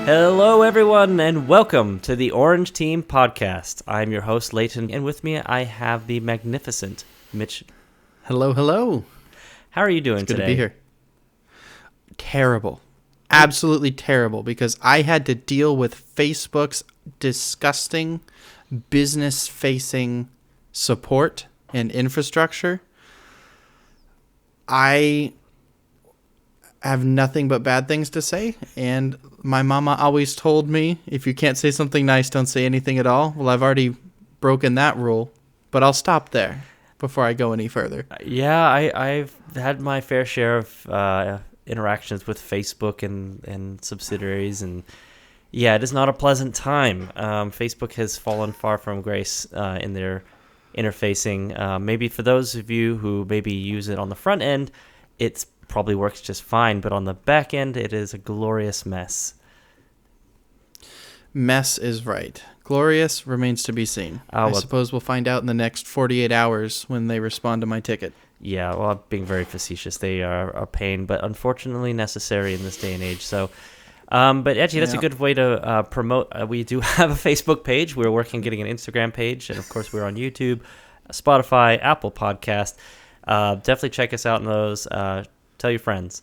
Hello, everyone, and welcome to the Orange Team Podcast. I'm your host, Leighton, and with me I have the magnificent Mitch. Hello, hello. How are you doing It's good today? to be here. Terrible. Absolutely terrible, because I had to deal with Facebook's disgusting business-facing support and infrastructure. I have nothing but bad things to say, and my mama always told me, if you can't say something nice, don't say anything at all. Well, I've already broken that rule, but I'll stop there before I go any further. Yeah, I've had my fair share of interactions with Facebook and subsidiaries, and yeah, it is not a pleasant time. Facebook has fallen far from grace in their interfacing. Maybe for those of you who maybe use it on the front end, it's probably works just fine, but on the back end, it is a glorious mess. Mess is right. Glorious remains to be seen. I suppose we'll find out in the next 48 hours when they respond to my ticket. Yeah, well, I'm being very facetious. They are a pain, but unfortunately necessary in this day and age. So, but actually, that's a good way to promote. We do have a Facebook page. We're working on getting an Instagram page, and of course, we're on YouTube, Spotify, Apple Podcast. Definitely check us out on those. Tell your friends.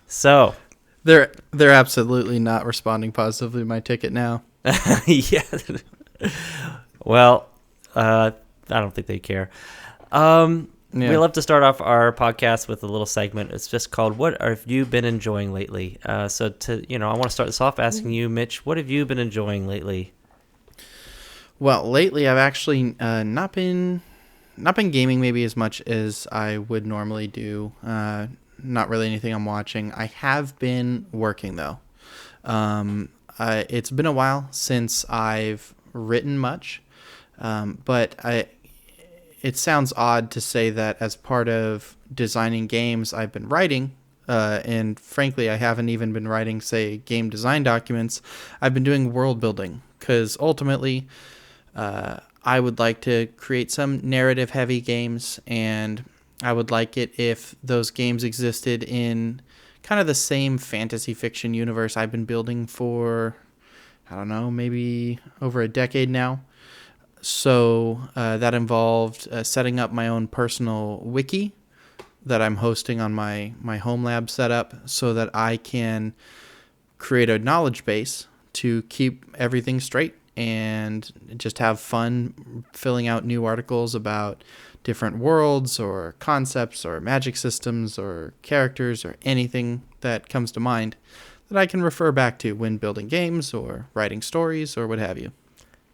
So they're absolutely not responding positively to my ticket now. Yeah. Well, I don't think they care. We love to start off our podcast with a little segment. It's just called "What have you been enjoying lately?" I want to start this off asking you, Mitch, what have you been enjoying lately? Well, lately I've actually not been gaming maybe as much as I would normally do. Not really anything I'm watching. I have been working though. It's been a while since I've written much, but it sounds odd to say that as part of designing games, I've been writing, and frankly, I haven't even been writing, say, game design documents. I've been doing world building, because ultimately, I would like to create some narrative-heavy games, and I would like it if those games existed in kind of the same fantasy fiction universe I've been building for, I don't know, maybe over a decade now. So that involved setting up my own personal wiki that I'm hosting on my home lab setup so that I can create a knowledge base to keep everything straight and just have fun filling out new articles about different worlds or concepts or magic systems or characters or anything that comes to mind that I can refer back to when building games or writing stories or what have you.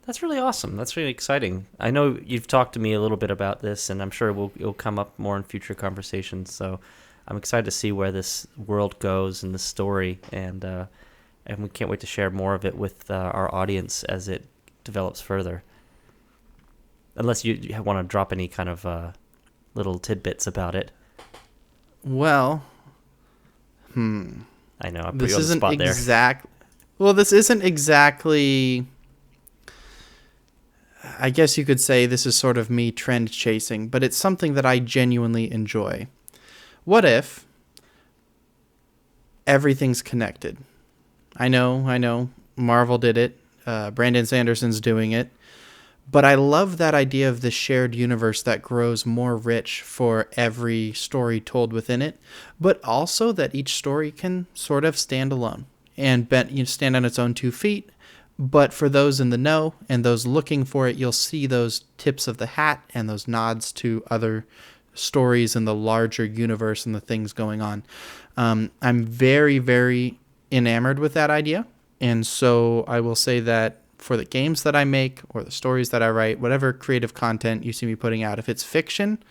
That's really awesome. That's really exciting. I know you've talked to me a little bit about this, and I'm sure it'll come up more in future conversations. So I'm excited to see where this world goes and the story, and we can't wait to share more of it with our audience as it develops further. Unless you want to drop any kind of little tidbits about it. Well, I know, I put you on the spot there. Well, this isn't exactly... I guess you could say this is sort of me trend chasing, but it's something that I genuinely enjoy. What if everything's connected? I know, Marvel did it, Brandon Sanderson's doing it, but I love that idea of the shared universe that grows more rich for every story told within it, but also that each story can sort of stand alone and stand on its own 2 feet. But for those in the know and those looking for it, you'll see those tips of the hat and those nods to other stories in the larger universe and the things going on. I'm very, very enamored with that idea. And so I will say that for the games that I make or the stories that I write, whatever creative content you see me putting out, if it's fiction,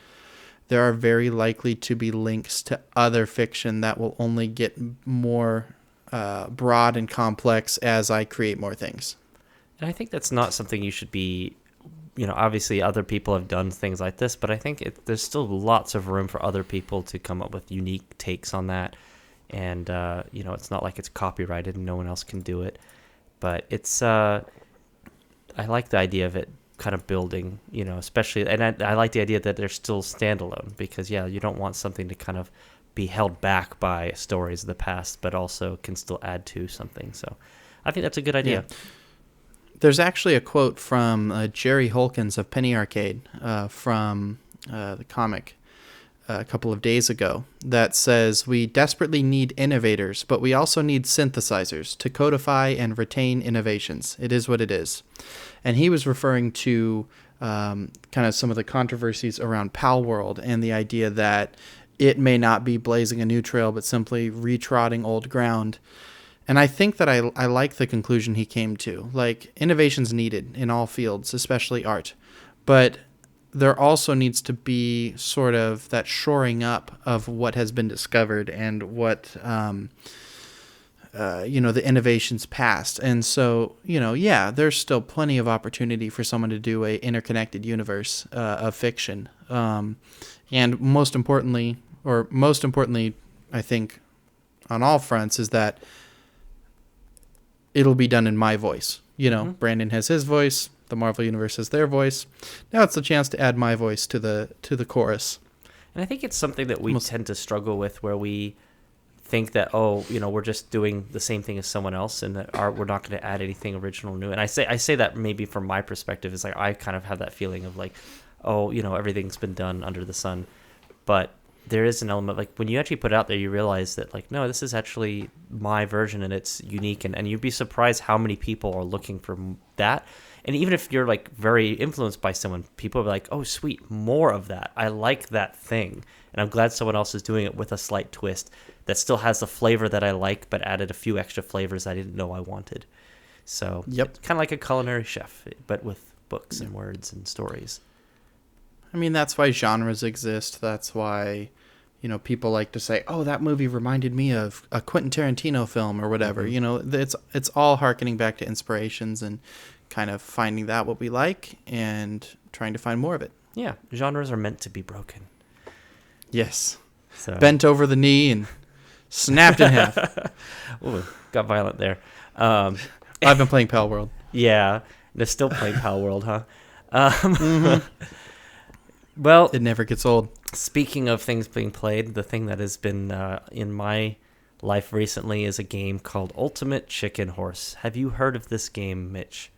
there are very likely to be links to other fiction that will only get more broad and complex as I create more things. And I think that's not something you should be, obviously other people have done things like this, but I think there's still lots of room for other people to come up with unique takes on that. And, it's not like it's copyrighted and no one else can do it. But it's, I like the idea of it kind of building, especially, and I like the idea that they're still standalone because, you don't want something to kind of be held back by stories of the past, but also can still add to something. So I think that's a good idea. Yeah. There's actually a quote from Jerry Holkins of Penny Arcade from the comic a couple of days ago that says, "We desperately need innovators, but we also need synthesizers to codify and retain innovations. It is what it is." And he was referring to kind of some of the controversies around Pal World and the idea that it may not be blazing a new trail, but simply retrotting old ground. And I think that I like the conclusion he came to. Like, innovation's needed in all fields, especially art. But there also needs to be sort of that shoring up of what has been discovered and what, the innovations past. And so, there's still plenty of opportunity for someone to do a interconnected universe of fiction. And most importantly, I think on all fronts, is that it'll be done in my voice. Brandon has his voice. The Marvel Universe has their voice. Now it's the chance to add my voice to the chorus. And I think it's something that we tend to struggle with, where we think that, we're just doing the same thing as someone else, and that we're not going to add anything original new. And I say that maybe from my perspective is like, I kind of have that feeling of like, everything's been done under the sun. But there is an element, like when you actually put it out there, you realize that like, no, this is actually my version and it's unique. And you'd be surprised how many people are looking for that. And even if you're like very influenced by someone, people are like, oh, sweet, more of that. I like that thing. And I'm glad someone else is doing it with a slight twist that still has the flavor that I like, but added a few extra flavors I didn't know I wanted. So yep. Kind of like a culinary chef, but with books and words and stories. I mean, that's why genres exist. That's why, people like to say, oh, that movie reminded me of a Quentin Tarantino film or whatever. Mm-hmm. It's all hearkening back to inspirations and kind of finding that what we like and trying to find more of it. Yeah, genres are meant to be broken. Yes. So. Bent over the knee and snapped in half. Ooh, got violent there. I've been playing Pal World. Yeah, they're still playing Pal World, huh? Mm-hmm. Well, it never gets old. Speaking of things being played, the thing that has been in my life recently is a game called Ultimate Chicken Horse. Have you heard of this game, Mitch?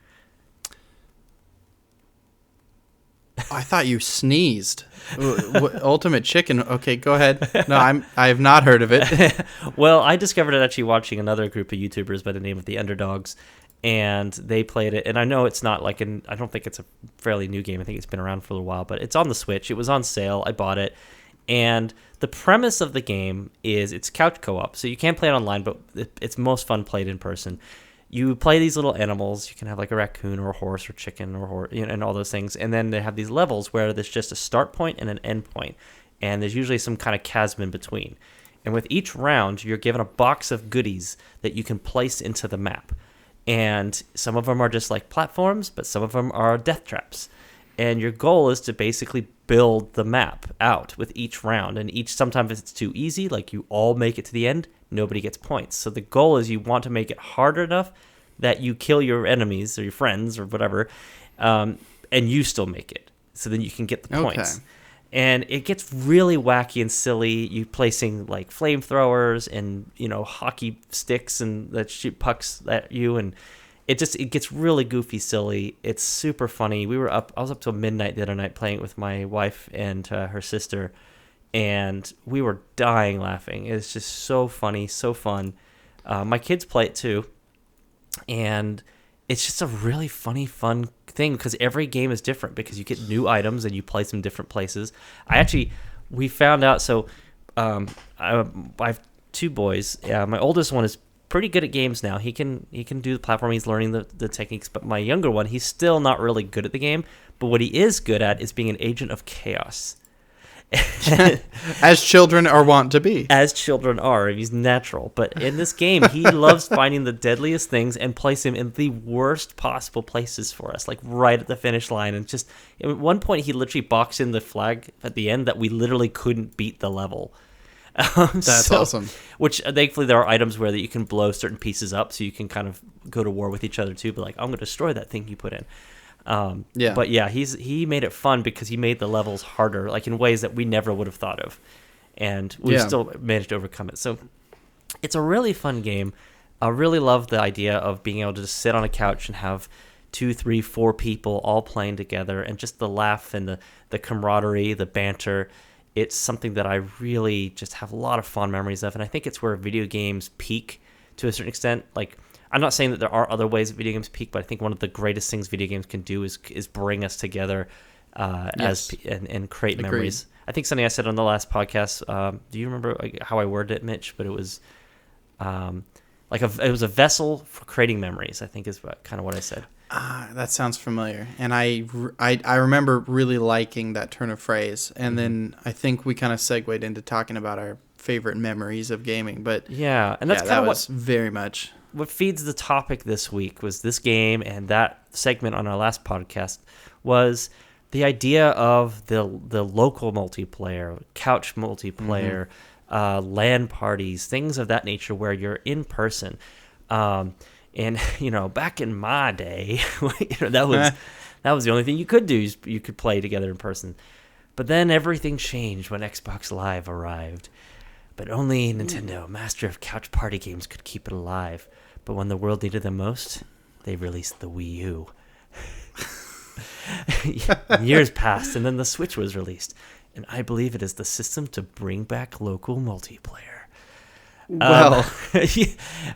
I thought you sneezed. Ultimate Chicken. Okay, go ahead. No, I have not heard of it. Well, I discovered it actually watching another group of YouTubers by the name of the Underdogs, and they played it. And I know it's not like I don't think it's a fairly new game. I think it's been around for a while, but it's on the Switch. It was on sale. I bought it. And the premise of the game is it's couch co-op, so you can't play it online, but it's most fun played in person. You play these little animals. You can have like a raccoon or a horse or chicken or and all those things. And then they have these levels where there's just a start point and an end point. And there's usually some kind of chasm in between. And with each round, you're given a box of goodies that you can place into the map. And some of them are just like platforms, but some of them are death traps. And your goal is to basically build the map out with each round. And sometimes if it's too easy, like you all make it to the end, nobody gets points. So the goal is you want to make it hard enough that you kill your enemies or your friends or whatever, and you still make it. So then you can get the points. Okay. And it gets really wacky and silly. You placing like flamethrowers and hockey sticks and that shoot pucks at you, and it gets really goofy, silly. It's super funny. I was up till midnight the other night playing it with my wife and her sister, and we were dying laughing. It's just so funny, so fun. My kids play it too, and it's just a really funny, fun thing because every game is different because you get new items and you place them different places. We found out, so I have two boys. My oldest one is pretty good at games now. He can do the platform. He's learning the techniques, but my younger one, he's still not really good at the game. But what he is good at is being an agent of chaos. As children are wont to be. As children are. He's natural. But in this game, he loves finding the deadliest things and place him in the worst possible places for us, like right at the finish line. And just at one point, he literally boxed in the flag at the end that we literally couldn't beat the level. That's awesome. Which thankfully there are items where that you can blow certain pieces up, so you can kind of go to war with each other too. But like, I'm going to destroy that thing you put in. But yeah, he made it fun because he made the levels harder, like in ways that we never would have thought of, and we still managed to overcome it. So it's a really fun game. I really love the idea of being able to just sit on a couch and have 2, 3, 4 people all playing together, and just the laugh and the camaraderie, the banter. It's something that I really just have a lot of fond memories of, and I think it's where video games peak to a certain extent. Like, I'm not saying that there are other ways that video games peak, but I think one of the greatest things video games can do is bring us together and create Agreed. memories. I think something I said on the last podcast. Do you remember how I worded it, Mitch? But it was it was a vessel for creating memories, I think is kind of what I said. That sounds familiar, and I remember really liking that turn of phrase, and then I think we kind of segued into talking about our favorite memories of gaming. But yeah, and that's kind of what very much what feeds the topic this week was this game, and that segment on our last podcast was the idea of the local multiplayer, couch multiplayer, LAN parties, things of that nature where you're in person. And back in my day, that was the only thing you could do. You could play together in person. But then everything changed when Xbox Live arrived. But only Nintendo, master of couch party games, could keep it alive. But when the world needed them most, they released the Wii U. Years passed, and then the Switch was released. And I believe it is the system to bring back local multiplayer. Well,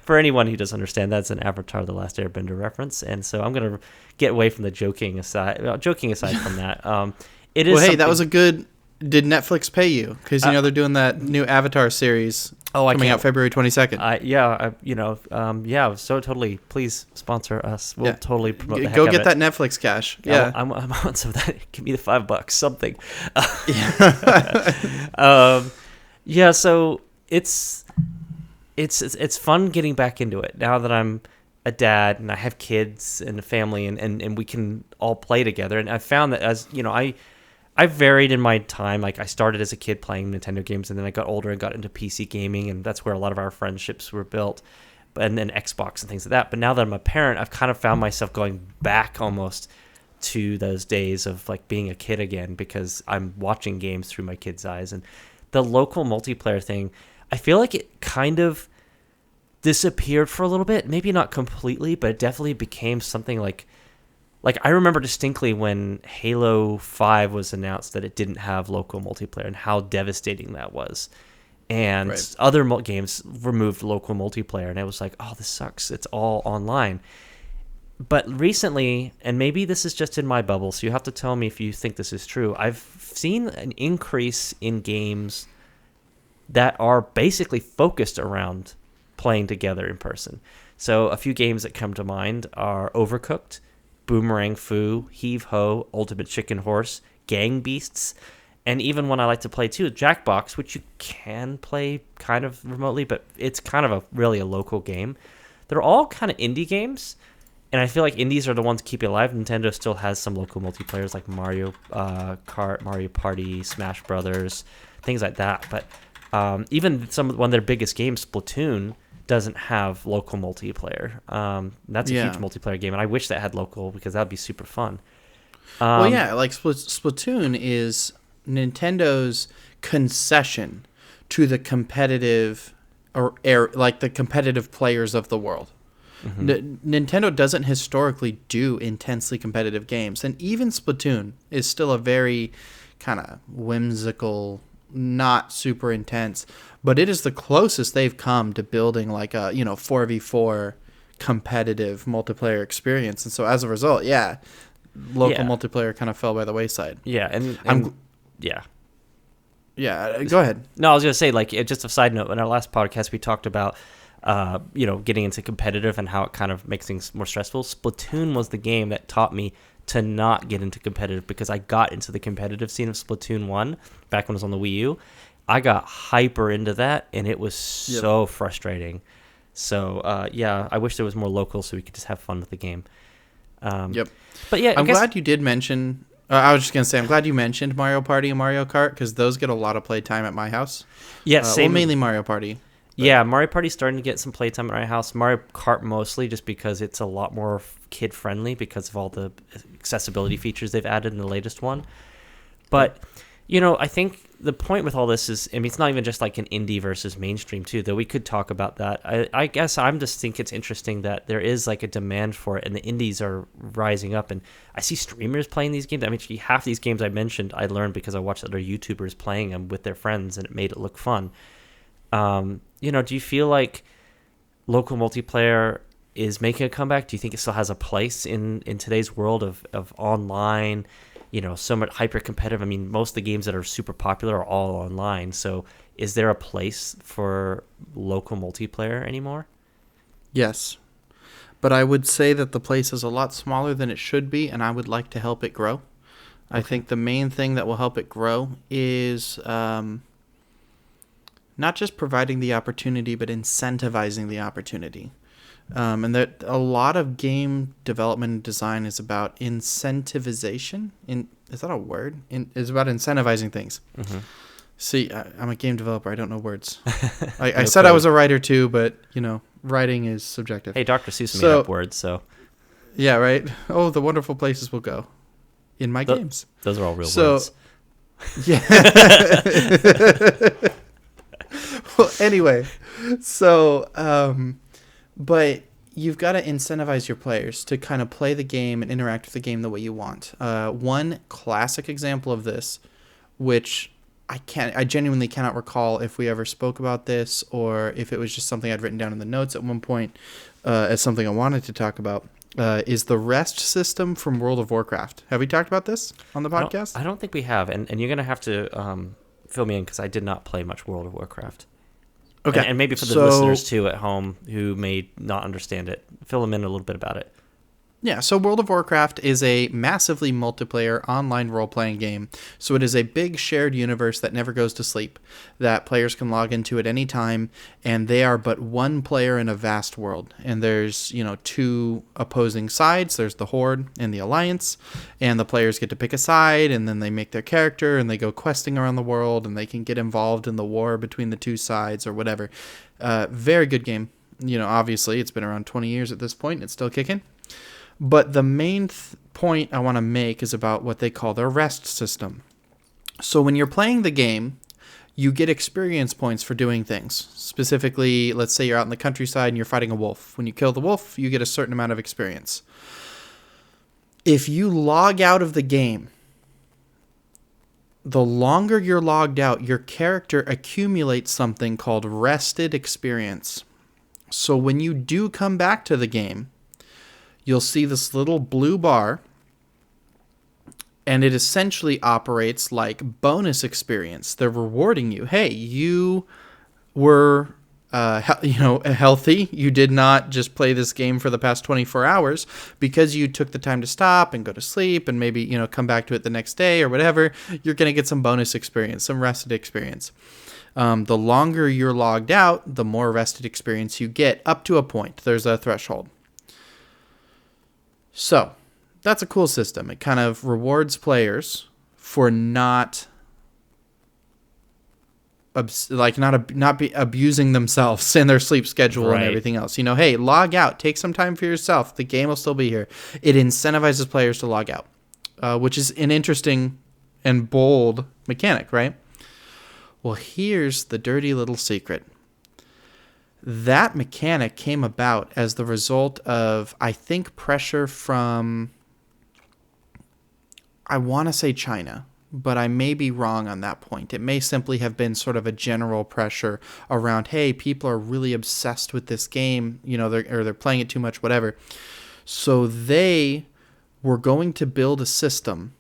for anyone who doesn't understand, that's an Avatar: The Last Airbender reference, and so I'm going to get away from the joking aside. Joking aside from that, it is. Well, hey, that was a good. Did Netflix pay you? Because they're doing that new Avatar series coming out February 22nd. Yeah. So totally, please sponsor us. We'll totally promote the heck Go of get it. that Netflix cash. Yeah, I'm on some of that. Give me the $5, something. So it's fun getting back into it now that I'm a dad and I have kids and a family and we can all play together. And I've found that I've varied in my time. Like, I started as a kid playing Nintendo games, and then I got older and got into PC gaming, and that's where a lot of our friendships were built. And then Xbox and things like that. But now that I'm a parent, I've kind of found myself going back almost to those days of like being a kid again, because I'm watching games through my kids' eyes. And the local multiplayer thing, I feel like it kind of disappeared for a little bit. Maybe not completely, but it definitely became something like I remember distinctly when Halo 5 was announced that it didn't have local multiplayer and how devastating that was. And other games removed local multiplayer, and it was like, oh, this sucks. It's all online. But recently, and maybe this is just in my bubble, so you have to tell me if you think this is true, I've seen an increase in games that are basically focused around playing together in person. So a few games that come to mind are Overcooked, Boomerang Fu, Heave Ho, Ultimate Chicken Horse, Gang Beasts, and even one I like to play too, Jackbox, which you can play kind of remotely, but it's kind of really a local game. They're all kind of indie games, and I feel like indies are the ones keeping it alive. Nintendo still has some local multiplayers like Mario Kart, Mario Party, Smash Brothers, things like that. But even one of their biggest games, Splatoon, doesn't have local multiplayer. That's a huge multiplayer game, and I wish that had local, because that would be super fun. Like Splatoon is Nintendo's concession to the competitive the competitive players of the world. Nintendo doesn't historically do intensely competitive games, and even Splatoon is still a very kind of whimsical, not super intense, but it is the closest they've come to building like a 4v4 competitive multiplayer experience. And so as a result, local multiplayer kind of fell by the wayside. Go ahead. No, I was gonna say, like, just a side note, in our last podcast we talked about getting into competitive and how it kind of makes things more stressful. Splatoon was the game that taught me to not get into competitive, because I got into the competitive scene of Splatoon 1 back when it was on the Wii U. I got hyper into that, and it was so frustrating. So, I wish there was more local so we could just have fun with the game. But yeah, I'm glad you did mention... I was just going to say, I'm glad you mentioned Mario Party and Mario Kart, because those get a lot of playtime at my house. Yeah, same. Mainly Mario Party. But. Yeah, Mario Party's starting to get some playtime at my house. Mario Kart mostly just because it's a lot more kid-friendly because of all the accessibility features they've added in the latest one. But I think the point with all this is, I mean, it's not even just like an indie versus mainstream too, though we could talk about that. I guess I'm just think it's interesting that there is like a demand for it, and the indies are rising up. And I see streamers playing these games. I mean, half these games I mentioned, I learned because I watched other YouTubers playing them with their friends, and it made it look fun. Do you feel like local multiplayer is making a comeback? Do you think it still has a place in today's world of online? So much hyper competitive. I mean, most of the games that are super popular are all online. So is there a place for local multiplayer anymore? Yes. But I would say that the place is a lot smaller than it should be, and I would like to help it grow. Okay. I think the main thing that will help it grow is not just providing the opportunity, but incentivizing the opportunity. And that a lot of game development and design is about incentivization. Is that a word? It's about incentivizing things. Mm-hmm. See, I'm a game developer. I don't know words. I said I was a writer too, but writing is subjective. Hey, Dr. Seuss made up words, so. Yeah, right. Oh, the wonderful places will go in my games. Those are all real words. Yeah. Well, anyway, but you've got to incentivize your players to kind of play the game and interact with the game the way you want. One classic example of this, which I genuinely cannot recall if we ever spoke about this or if it was just something I'd written down in the notes at one point as something I wanted to talk about, is the rest system from World of Warcraft. Have we talked about this on the podcast? I don't think we have, and you're going to have to fill me in because I did not play much World of Warcraft. Okay. And maybe for the listeners, too, at home who may not understand it, fill them in a little bit about it. Yeah, so World of Warcraft is a massively multiplayer online role-playing game. So it is a big shared universe that never goes to sleep, that players can log into at any time, and they are but one player in a vast world. And there's, two opposing sides. There's the Horde and the Alliance, and the players get to pick a side, and then they make their character, and they go questing around the world, and they can get involved in the war between the two sides or whatever. Very good game. Obviously, it's been around 20 years at this point, and it's still kicking. But the main point I want to make is about what they call their rest system. So when you're playing the game, you get experience points for doing things. Specifically, let's say you're out in the countryside and you're fighting a wolf. When you kill the wolf, you get a certain amount of experience. If you log out of the game, the longer you're logged out, your character accumulates something called rested experience. So when you do come back to the game, you'll see this little blue bar, and it essentially operates like bonus experience. They're rewarding you. Hey, you were healthy. You did not just play this game for the past 24 hours because you took the time to stop and go to sleep and maybe, come back to it the next day or whatever. You're going to get some bonus experience, some rested experience. The longer you're logged out, the more rested experience you get up to a point. There's a threshold. So, that's a cool system. It kind of rewards players for not abusing themselves in their sleep schedule and everything else. Hey, log out. Take some time for yourself. The game will still be here. It incentivizes players to log out, which is an interesting and bold mechanic, right? Well, here's the dirty little secret. That mechanic came about as the result of, I think, pressure from, I want to say China, but I may be wrong on that point. It may simply have been sort of a general pressure around, hey, people are really obsessed with this game, they're playing it too much, whatever. So they were going to build a system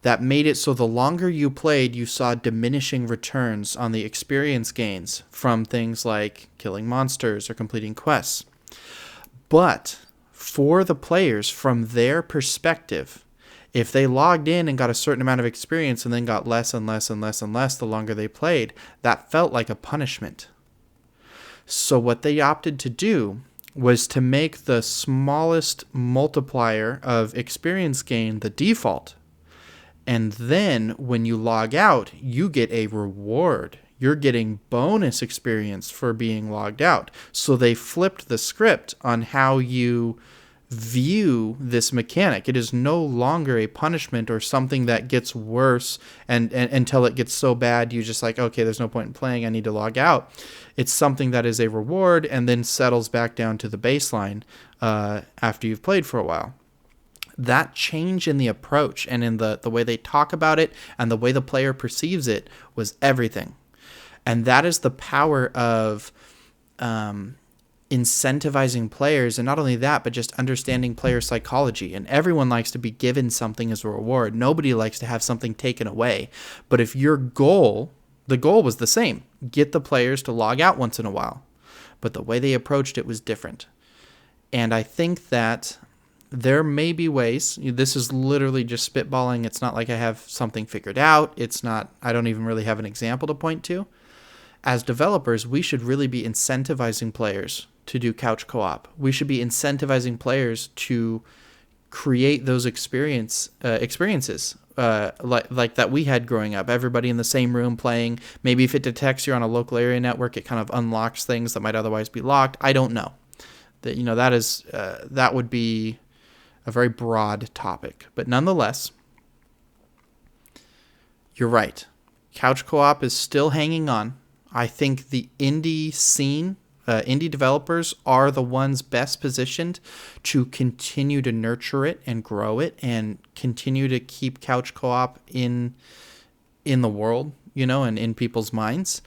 that made it so the longer you played, you saw diminishing returns on the experience gains from things like killing monsters or completing quests. But for the players, from their perspective, if they logged in and got a certain amount of experience and then got less and less and less and less the longer they played, that felt like a punishment. So what they opted to do was to make the smallest multiplier of experience gain the default. And then when you log out, you get a reward. You're getting bonus experience for being logged out. So they flipped the script on how you view this mechanic. It is no longer a punishment or something that gets worse and until it gets so bad you just like, okay, there's no point in playing, I need to log out. It's something that is a reward and then settles back down to the baseline after you've played for a while. That change in the approach and in the way they talk about it and the way the player perceives it was everything. And that is the power of incentivizing players, and not only that, but just understanding player psychology. And everyone likes to be given something as a reward. Nobody likes to have something taken away. But if your goal, the goal was the same, get the players to log out once in a while, but the way they approached it was different. And I think that there may be ways, this is literally just spitballing, it's not like I have something figured out, it's not, I don't even really have an example to point to. As developers, we should really be incentivizing players to do couch co-op. We should be incentivizing players to create those experiences like that we had growing up. Everybody in the same room playing. Maybe if it detects you're on a local area network, it kind of unlocks things that might otherwise be locked. I don't know. That would be a very broad topic. But nonetheless, you're right. Couch co-op is still hanging on. I think the indie scene, indie developers are the ones best positioned to continue to nurture it and grow it and continue to keep couch co-op in the world, and in people's minds,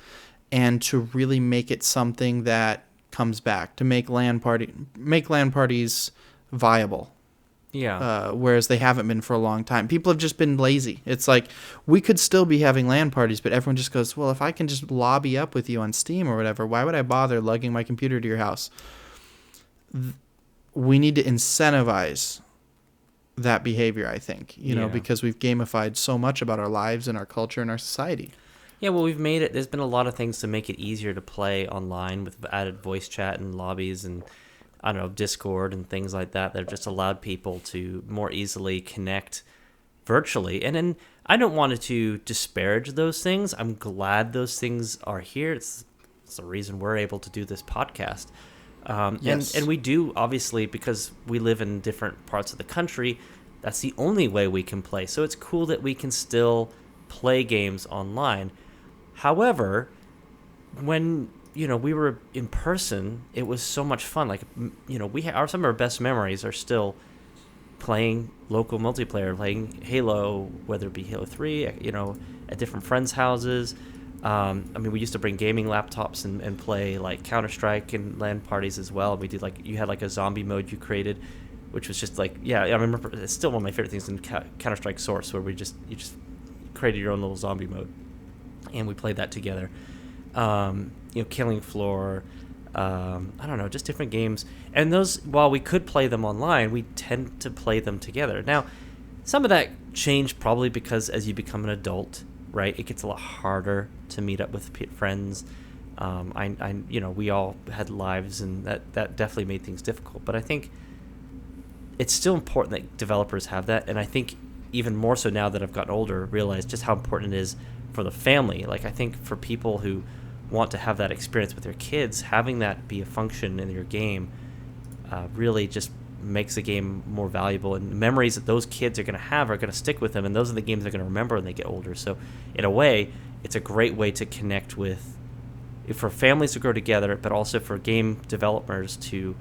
and to really make it something that comes back, to make LAN parties viable. Yeah. Whereas they haven't been for a long time. People have just been lazy. It's like, we could still be having LAN parties, but everyone just goes, well, if I can just lobby up with you on Steam or whatever, why would I bother lugging my computer to your house? We need to incentivize that behavior, I think, because we've gamified so much about our lives and our culture and our society. Yeah, well, we've made it, there's been a lot of things to make it easier to play online with added voice chat and lobbies and I don't know, Discord and things like that have just allowed people to more easily connect virtually. And then I don't want to disparage those things. I'm glad those things are here. It's the reason we're able to do this podcast. Yes. And we do, obviously, because we live in different parts of the country, that's the only way we can play. So it's cool that we can still play games online. However, when we were in person, it was so much fun. Like, some of our best memories are still playing local multiplayer, playing Halo, whether it be Halo 3, at different friends' houses. We used to bring gaming laptops and play like Counter-Strike and LAN parties as well. We did you had like a zombie mode you created, which was just like, I remember it's still one of my favorite things in Counter-Strike Source, where you just created your own little zombie mode, and we played that together. Killing Floor, I don't know, just different games. And those, while we could play them online, we tend to play them together. Now, some of that changed probably because as you become an adult, right, it gets a lot harder to meet up with friends. We all had lives, and that definitely made things difficult. But I think it's still important that developers have that, and I think even more so now that I've gotten older, realize just how important it is for the family. Like, I think for people who want to have that experience with their kids, having that be a function in your game really just makes the game more valuable, and memories that those kids are going to have are going to stick with them, and those are the games they're going to remember when they get older. So in a way, it's a great way to connect with, for families to grow together, but also for game developers to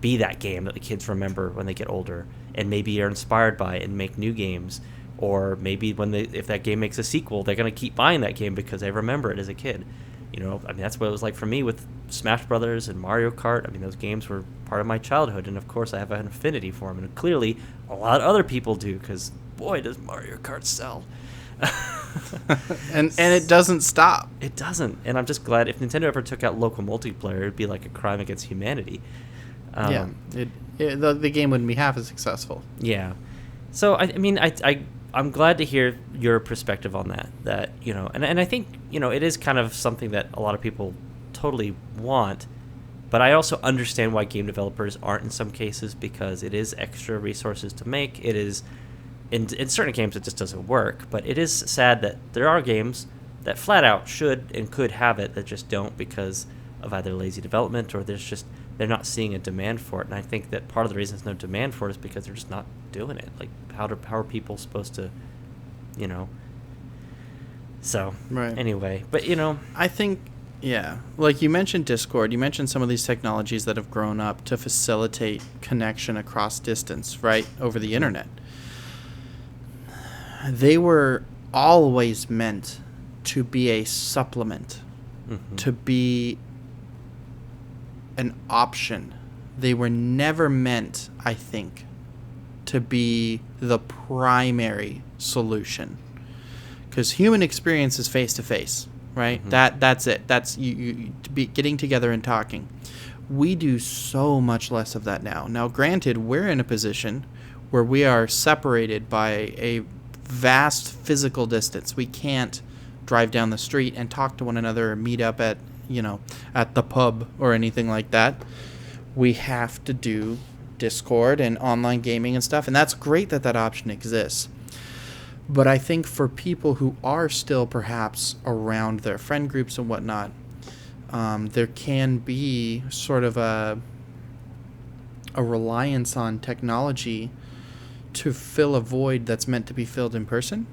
be that game that the kids remember when they get older and maybe are inspired by it and make new games. Or maybe if that game makes a sequel, they're going to keep buying that game because they remember it as a kid. That's what it was like for me with Smash Brothers and Mario Kart. Those games were part of my childhood, and of course I have an affinity for them, and clearly a lot of other people do, because boy, does Mario Kart sell. and it doesn't stop. It doesn't, and I'm just glad if Nintendo ever took out local multiplayer, it'd be like a crime against humanity. The game wouldn't be half as successful. Yeah, so I'm glad to hear your perspective on that, and I think, it is kind of something that a lot of people totally want, but I also understand why game developers aren't in some cases, because it is extra resources to make. It is, in certain games it just doesn't work, but it is sad that there are games that flat out should and could have it that just don't, because of either lazy development or there's just they're not seeing a demand for it. And I think that part of the reason there's no demand for it is because they're just not doing it. Like, how are people supposed to, you know? So, Right. anyway, but, I think, yeah, like you mentioned Discord, you mentioned some of these technologies that have grown up to facilitate connection across distance, right, over the internet. They were always meant to be a supplement, to be an option. They were never meant, I think, to be the primary solution. Because human experience is face to face, right? That's it. That's you to be getting together and talking. We do so much less of that now. Now, granted, we're in a position where we are separated by a vast physical distance. We can't drive down the street and talk to one another or meet up at the pub or anything like that. We have to do Discord and online gaming and stuff, and that's great that that option exists. But I think for people who are still perhaps around their friend groups and whatnot, there can be sort of a reliance on technology to fill a void that's meant to be filled in person.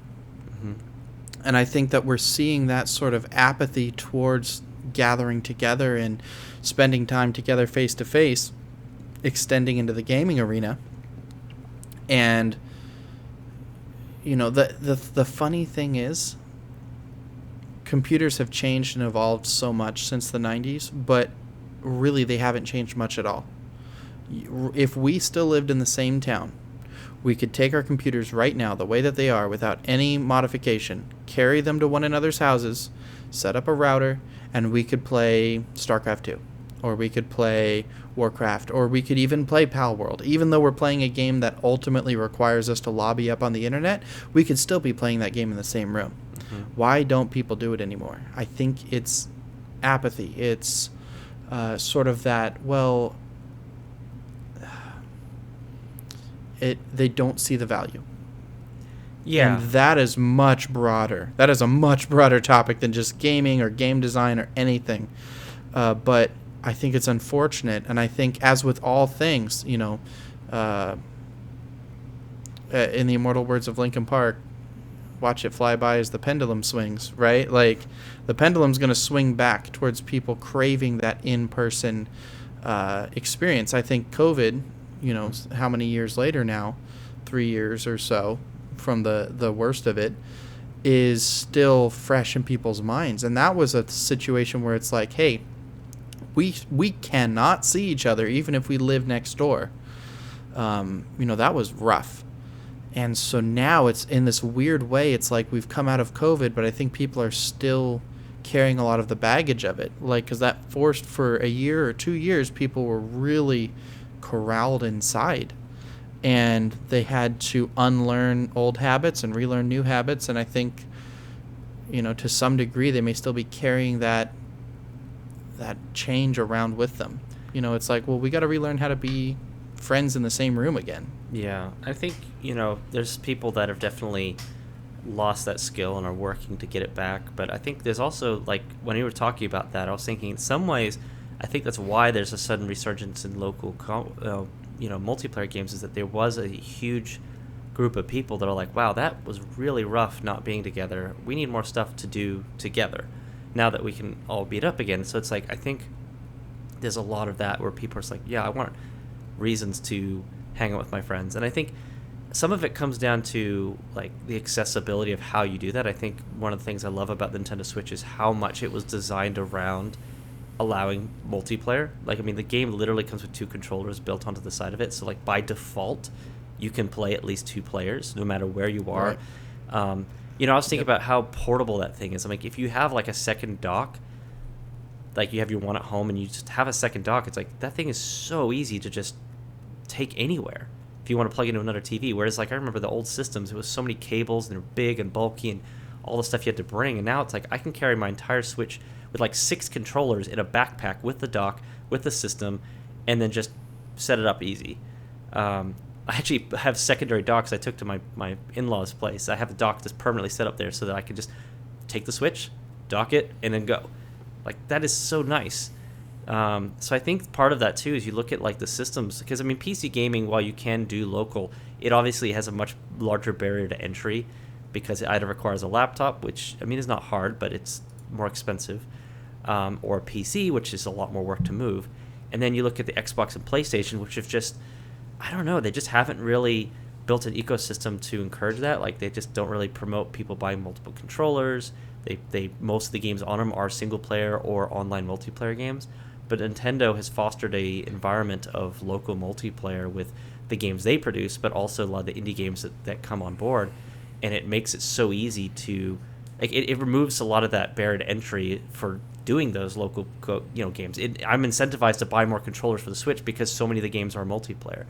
And I think that we're seeing that sort of apathy towards gathering together and spending time together face to face extending into the gaming arena. And the funny thing is, computers have changed and evolved so much since the 90s, but really they haven't changed much at all. If we still lived in the same town, we could take our computers right now, the way that they are, without any modification, carry them to one another's houses, set up a router, and we could play StarCraft 2. Or we could play Warcraft, or we could even play Pal World. Even though we're playing a game that ultimately requires us to lobby up on the internet, we could still be playing that game in the same room. Why don't people do it anymore? I think it's apathy. It's sort of that, well, they don't see the value. Yeah. And that is much broader. That is a much broader topic than just gaming or game design or anything. But I think it's unfortunate, and I think, as with all things, in the immortal words of Linkin Park, watch it fly by as the pendulum swings, right? Like, the pendulum's going to swing back towards people craving that in-person experience. I think COVID, how many years later now, 3 years or so from the worst of it, is still fresh in people's minds. And that was a situation where it's like, hey, we cannot see each other even if we live next door. That was rough. And so now it's in this weird way, it's like we've come out of COVID, but I think people are still carrying a lot of the baggage of it. Like, because that forced, for a year or 2 years, people were really corralled inside. And they had to unlearn old habits and relearn new habits. And I think, to some degree, they may still be carrying that change around with them. It's like, well, we got to relearn how to be friends in the same room again. Yeah, I think, there's people that have definitely lost that skill and are working to get it back. But I think there's also, like, when you were talking about that, I was thinking in some ways, I think that's why there's a sudden resurgence in local, multiplayer games, is that there was a huge group of people that are like, wow, that was really rough not being together. We need more stuff to do together now that we can all meet up again. So it's like, I think there's a lot of that where people are like, yeah, I want reasons to hang out with my friends. And I think some of it comes down to, like, the accessibility of how you do that. I think one of the things I love about the Nintendo Switch is how much it was designed around allowing multiplayer. Like, I mean, the game literally comes with 2 controllers built onto the side of it. So, like, by default, you can play at least 2 players no matter where you are. Right. I was thinking about how portable that thing is. I'm like, if you have, like, a second dock, like, you have your one at home and you just have a second dock, it's like, that thing is so easy to just take anywhere if you want to plug into another TV. Whereas, like, I remember the old systems, it was so many cables and they're big and bulky and all the stuff you had to bring. And now it's like, I can carry my entire Switch with, like, 6 controllers in a backpack with the dock, with the system, and then just set it up easy. I actually have secondary docks I took to my in-laws' place. I have a dock that's permanently set up there so that I can just take the Switch, dock it, and then go. Like, that is so nice. So I think part of that too is you look at like the systems, because I mean PC gaming, while you can do local, it obviously has a much larger barrier to entry because it either requires a laptop, which I mean is not hard, but it's more expensive, or a PC, which is a lot more work to move. And then you look at the Xbox and PlayStation, which have just, I don't know, they just haven't really built an ecosystem to encourage that. Like they just don't really promote people buying multiple controllers. They most of the games on them are single player or online multiplayer games. But Nintendo has fostered a environment of local multiplayer with the games they produce, but also a lot of the indie games that come on board, and it makes it so easy to, like, it removes a lot of that barrier to entry for doing those local games. I'm incentivized to buy more controllers for the Switch because so many of the games are multiplayer,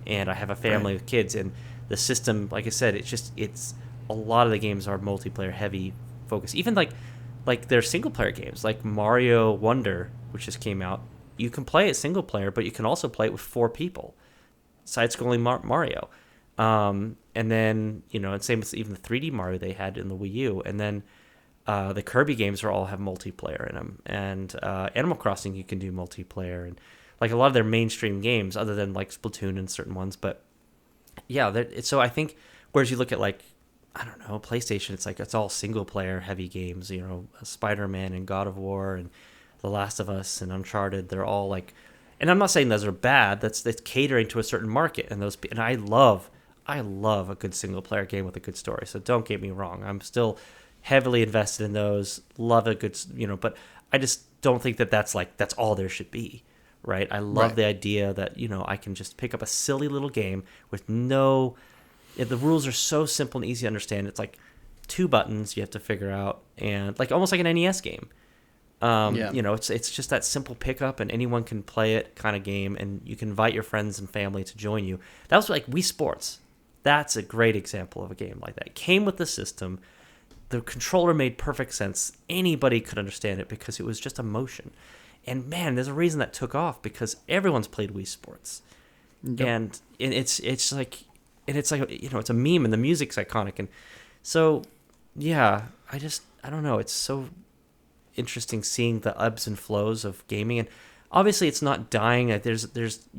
and I have a family Right. with kids, and the system, like I said, it's a lot of the games are multiplayer heavy focus. Even like their single player games, like Mario Wonder, which just came out. You can play it single player, but you can also play it with 4 people, side-scrolling Mario. And then and same with even the 3D Mario they had in the Wii U, and then the Kirby games are all have multiplayer in them, and Animal Crossing you can do multiplayer, and like a lot of their mainstream games, other than like Splatoon and certain ones. But yeah, so I think whereas you look at like, I don't know, PlayStation, it's like it's all single player heavy games. Spider-Man and God of War and The Last of Us and Uncharted. They're all like, and I'm not saying those are bad. That's catering to a certain market, and I love a good single player game with a good story. So don't get me wrong, I'm still heavily invested in those. Love a good, but I just don't think that's all there should be. Right? I love Right. the idea that I can just pick up a silly little game with no. The rules are so simple and easy to understand. It's like 2 buttons you have to figure out, and like almost like an NES game. Yeah. It's just that simple pickup, and anyone can play it kind of game, and you can invite your friends and family to join you. That was like Wii Sports. That's a great example of a game like that. It came with the system. The controller made perfect sense. Anybody could understand it because it was just emotion. And man, there's a reason that took off because everyone's played Wii Sports, Yep. and it's like, it's a meme, and the music's iconic, and so yeah, I don't know, it's so interesting seeing the ebbs and flows of gaming, and obviously it's not dying. There's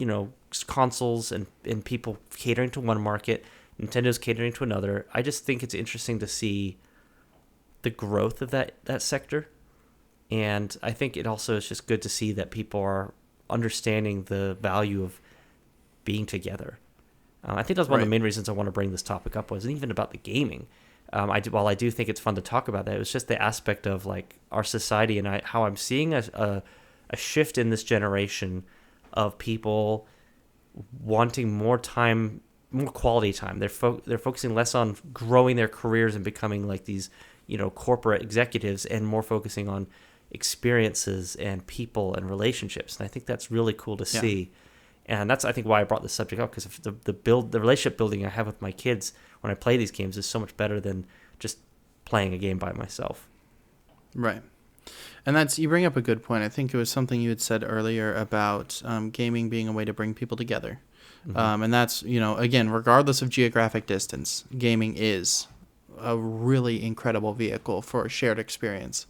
consoles and people catering to one market, Nintendo's catering to another. I just think it's interesting to see the growth of that sector, and I think it also is just good to see that people are understanding the value of being together. I think that's one of the Right. main reasons I want to bring this topic up, wasn't even about the gaming. While I do think it's fun to talk about that, it was just the aspect of like our society, and how I'm seeing a shift in this generation of people wanting more time, more quality time. They're focusing less on growing their careers and becoming like these corporate executives, and more focusing on experiences and people and relationships. And I think that's really cool to Yeah. see. And that's, I think, why I brought this subject up, because the relationship building I have with my kids when I play these games is so much better than just playing a game by myself. Right. And you bring up a good point. I think it was something you had said earlier about gaming being a way to bring people together. Mm-hmm. And that's, again, regardless of geographic distance, gaming is a really incredible vehicle for a shared experience.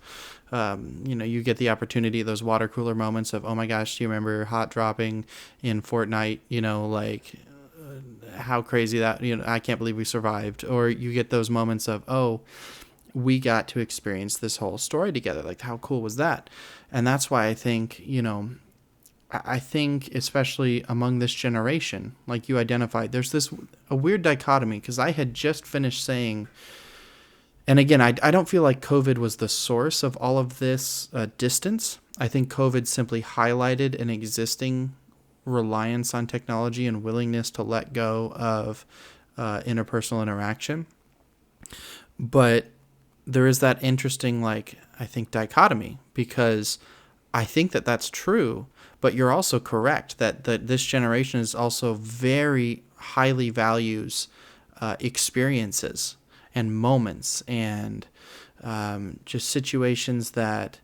You get the opportunity, those water cooler moments of, oh my gosh, do you remember hot dropping in Fortnite? How crazy that, I can't believe we survived. Or you get those moments of, oh, we got to experience this whole story together. Like, how cool was that? And that's why I think, I think especially among this generation, like you identified, there's a weird dichotomy, because I had just finished saying, and again, I don't feel like COVID was the source of all of this distance. I think COVID simply highlighted an existing reliance on technology and willingness to let go of interpersonal interaction. But there is that interesting, like, I think, dichotomy, because I think that that's true, but you're also correct that this generation is also very highly values experiences and moments, and just situations that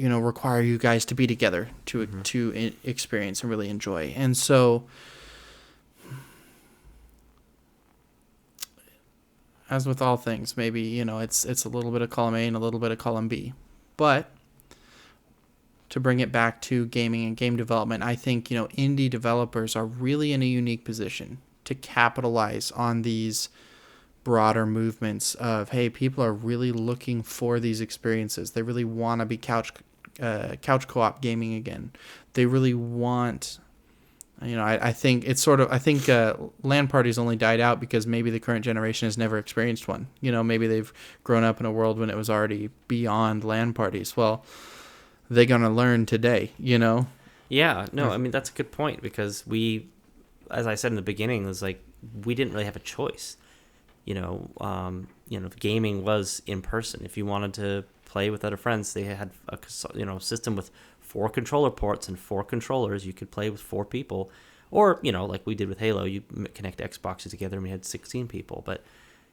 require you guys to be together to Mm-hmm. experience and really enjoy. And so, as with all things, maybe it's a little bit of column A and a little bit of column B, but to bring it back to gaming and game development, I think, indie developers are really in a unique position to capitalize on these broader movements of, hey, people are really looking for these experiences. They really want to be couch co-op gaming again. They really want, I think it's sort of, LAN parties only died out because maybe the current generation has never experienced one. Maybe they've grown up in a world when it was already beyond LAN parties. Well, they're going to learn today, Yeah, no, I mean, that's a good point, because we, as I said in the beginning, was like, we didn't really have a choice. Gaming was in person. If you wanted to play with other friends, they had a system with 4 controller ports and 4 controllers. You could play with 4 people, or like we did with Halo, you connect Xboxes together and we had 16 people. But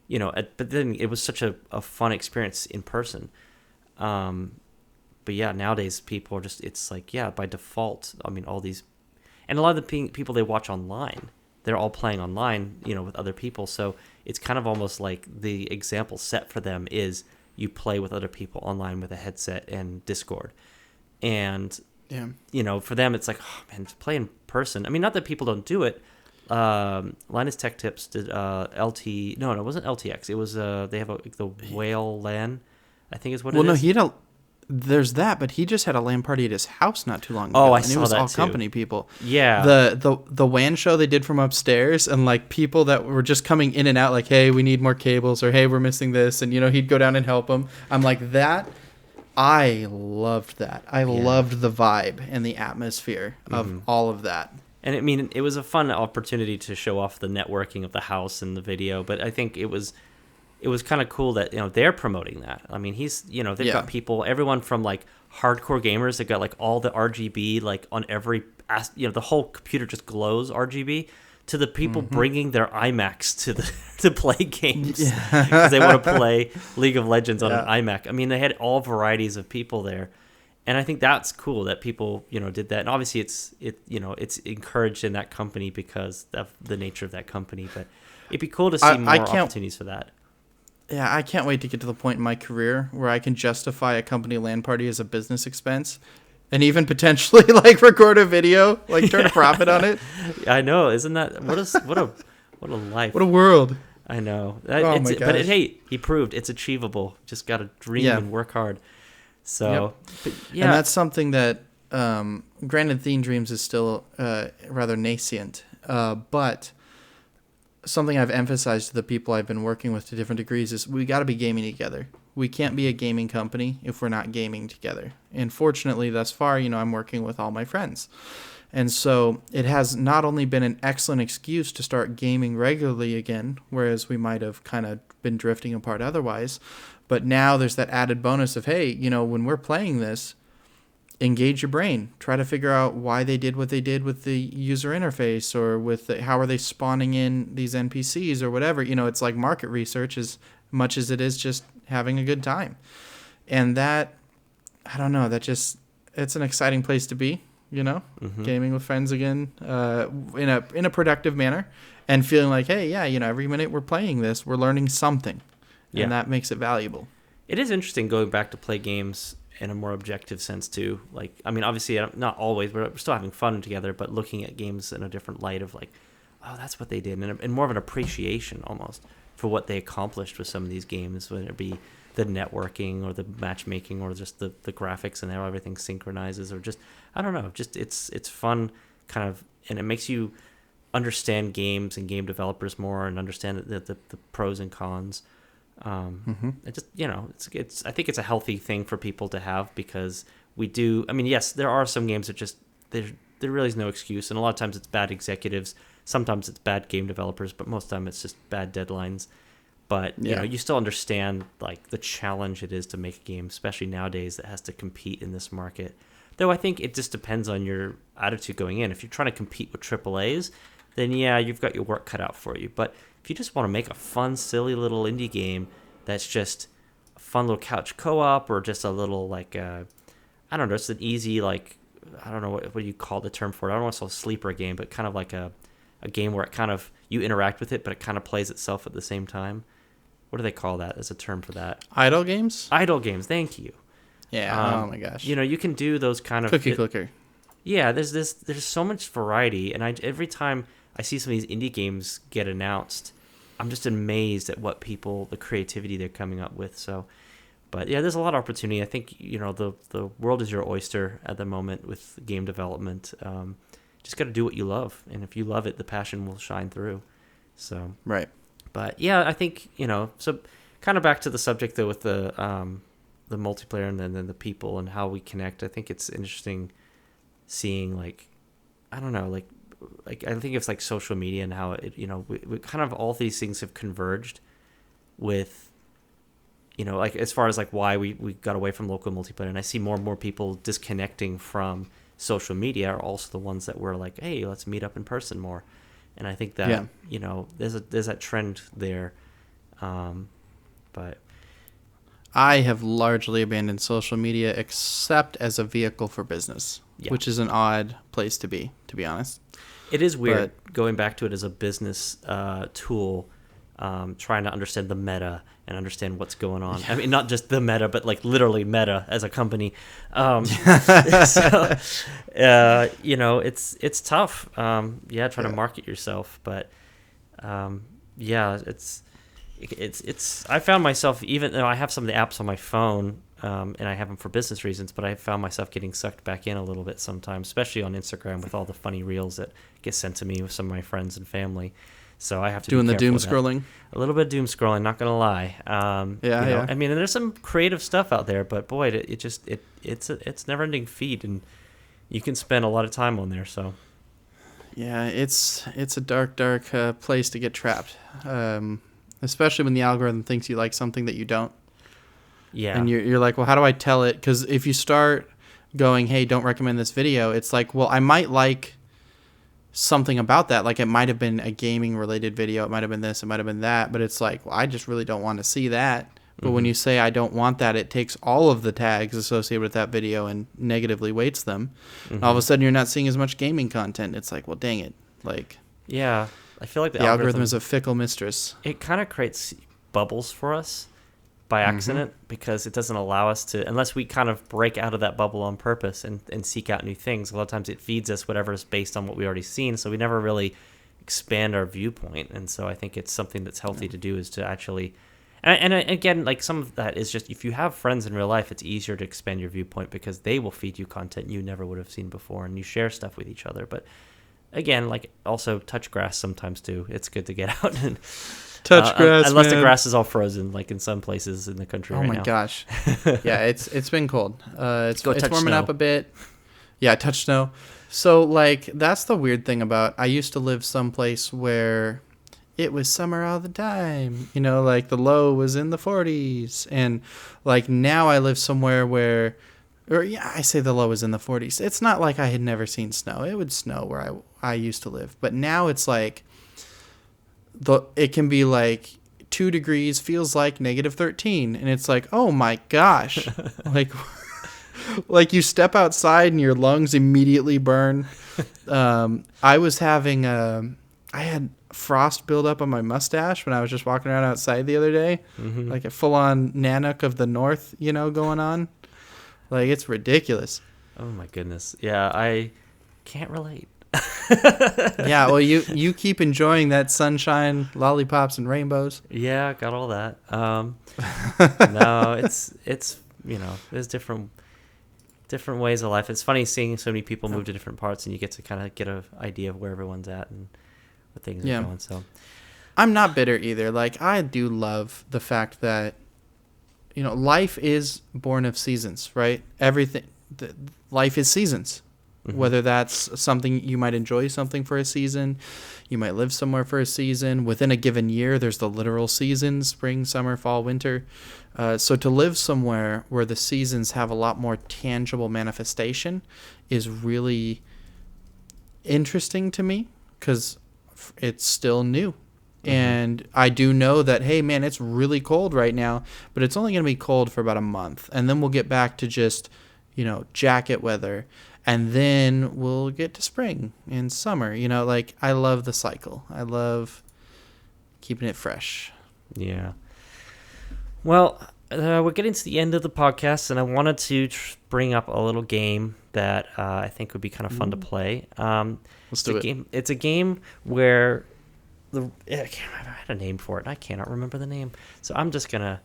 but then it was such a fun experience in person. But yeah, nowadays people are just, it's like, yeah, by default, I mean, all these, and a lot of the people they watch online, they're all playing online, with other people. So it's kind of almost like the example set for them is you play with other people online with a headset and Discord. And, for them, it's like, oh, man, to play in person. I mean, not that people don't do it. Linus Tech Tips did LT. No, it wasn't LTX. It was, they have the Whale LAN, I think is what it is. Well, no, there's that, but he just had a LAN party at his house not too long ago. Oh, I and saw it was that all too. company people. Yeah. The WAN show they did from upstairs, and like people that were just coming in and out, like, hey, we need more cables, or hey, we're missing this, and he'd go down and help them. I'm like, that. I loved that. I loved the vibe and the atmosphere of all of that. And I mean, it was a fun opportunity to show off the networking of the house and the video, but I think it was kind of cool that they're promoting that. I mean, they've got people, everyone from like hardcore gamers that got like all the RGB like on every the whole computer just glows RGB, to the people bringing their iMacs to play games because they want to play League of Legends on an iMac. I mean, they had all varieties of people there, and I think that's cool that people did that. And obviously, it's encouraged in that company because of the nature of that company. But it'd be cool to see more opportunities for that. Yeah, I can't wait to get to the point in my career where I can justify a company LAN party as a business expense, and even potentially like record a video, like turn a profit on it. I know, isn't that what a life? What a world! I know. My gosh. But hey, he proved it's achievable. Just got to dream and work hard. So, but, and that's something that, granted, Theme Dreams is still rather nascent, but something I've emphasized to the people I've been working with to different degrees is we got to be gaming together. We can't be a gaming company if we're not gaming together. And fortunately, thus far, I'm working with all my friends. And so it has not only been an excellent excuse to start gaming regularly again, whereas we might have kind of been drifting apart otherwise, but now there's that added bonus of, hey, when we're playing this, engage your brain. Try to figure out why they did what they did with the user interface, or with how are they spawning in these NPCs or whatever. It's like market research as much as it is just having a good time. And that, I don't know, it's an exciting place to be, gaming with friends again, in a productive manner, and feeling like, hey, every minute we're playing this, we're learning something. Yeah. And that makes it valuable. It is interesting going back to play games in a more objective sense too. Like, I mean, obviously not always, we're still having fun together, but looking at games in a different light of like, oh, that's what they did, and more of an appreciation almost for what they accomplished with some of these games, whether it be the networking or the matchmaking or just the graphics and how everything synchronizes, or just, I don't know, just it's fun kind of, and it makes you understand games and game developers more and understand the pros and cons. It just, it's I think it's a healthy thing for people to have, because we do, I mean, yes, there are some games that just there really is no excuse, and a lot of times it's bad executives, sometimes it's bad game developers, but most of the time it's just bad deadlines. But you still understand like the challenge it is to make a game, especially nowadays, that has to compete in this market. Though I think it just depends on your attitude going in. If you're trying to compete with AAAs, then you've got your work cut out for you. But if you just want to make a fun, silly little indie game that's just a fun little couch co-op, or just a little like, I don't know, it's an easy, like, I don't know, what do you call the term for it? I don't want to say a sleeper game, but kind of like a game where it kind of, you interact with it, but it kind of plays itself at the same time. What do they call that as a term for that? Idle games? Idle games, thank you. Yeah. Oh my gosh. You can do those kind of Cookie clicker. Yeah, there's so much variety, and every time I see some of these indie games get announced, I'm just amazed at the creativity they're coming up with. So, but yeah, there's a lot of opportunity. I think the world is your oyster at the moment with game development. Just got to do what you love, and if you love it, the passion will shine through. So Right. but yeah, I think so kind of back to the subject though with the multiplayer and then the people and how we connect. I think it's interesting seeing I don't know like I think it's like social media and how it we kind of all these things have converged with like as far as like why we got away from local multiplayer, and I see more and more people disconnecting from social media are also the ones that were like, hey, let's meet up in person more. And I think that there's that trend there, but I have largely abandoned social media except as a vehicle for business, which is an odd place to be honest. It is weird going back to it as a business tool, trying to understand the meta and understand what's going on. I mean, not just the meta, but like literally meta as a company. So, it's tough. Trying to market yourself, but it's. I found myself, even though I have some of the apps on my phone, and I have them for business reasons, but I found myself getting sucked back in a little bit sometimes, especially on Instagram with all the funny reels that get sent to me with some of my friends and family. So I have to doing be the doom careful scrolling. A little bit of doom scrolling, not gonna lie. I mean, there's some creative stuff out there, but boy, it's never-ending feed, and you can spend a lot of time on there. So yeah, it's a dark place to get trapped, especially when the algorithm thinks you like something that you don't. Yeah, and you're like, well, how do I tell it? Because if you start going, hey, don't recommend this video, it's like, well, I might like something about that. Like it might have been a gaming related video, it might have been this, it might have been that, but it's like, well, I just really don't want to see that. But when you say I don't want that, it takes all of the tags associated with that video and negatively weights them. All of a sudden you're not seeing as much gaming content. It's like, well, dang it. Like, yeah, I feel like the algorithm is a fickle mistress. It kind of creates bubbles for us by accident, because it doesn't allow us to, unless we kind of break out of that bubble on purpose and seek out new things. A lot of times it feeds us whatever is based on what we already seen, so we never really expand our viewpoint. And so I think it's something that's healthy to do, is to actually, and again, like some of that is just, if you have friends in real life, it's easier to expand your viewpoint because they will feed you content you never would have seen before, and you share stuff with each other. But again, like also touch grass sometimes too. It's good to get out and touch grass, unless man. the grass is all frozen, like in some places in the country right now. Oh my gosh. Yeah, it's been cold. It's warming snow. up a bit. Yeah, touch snow. So like that's the weird thing about, I used to live someplace where it was summer all the time. Like the low was in the 40s, and like now I live somewhere where, I say the low was in the 40s. It's not like I had never seen snow. It would snow where I used to live, but now it's like it can be like 2 degrees, feels like -13, and it's like, oh my gosh. like you step outside and your lungs immediately burn. I had frost build up on my mustache when I was just walking around outside the other day, like a full-on Nanook of the North, going on. Like, it's ridiculous. Oh my goodness. Yeah, I can't relate. Yeah, well, you keep enjoying that sunshine, lollipops, and rainbows. Yeah, got all that. No, it's there's different ways of life. It's funny seeing so many people move to different parts, and you get to kind of get an idea of where everyone's at and what things are going. So I'm not bitter either. Like, I do love the fact that life is born of seasons, right? Life is seasons. Whether that's something you might enjoy something for a season, you might live somewhere for a season. Within a given year, there's the literal seasons: spring, summer, fall, winter. So to live somewhere where the seasons have a lot more tangible manifestation is really interesting to me, because it's still new. And I do know that, hey, man, it's really cold right now, but it's only going to be cold for about a month. And then we'll get back to just, jacket weather. And then we'll get to spring and summer. Like, I love the cycle. I love keeping it fresh. Yeah. Well, we're getting to the end of the podcast, and I wanted to bring up a little game that I think would be kind of fun to play. Let's do it. It's a game where I had a name for it. I cannot remember the name, so I'm just gonna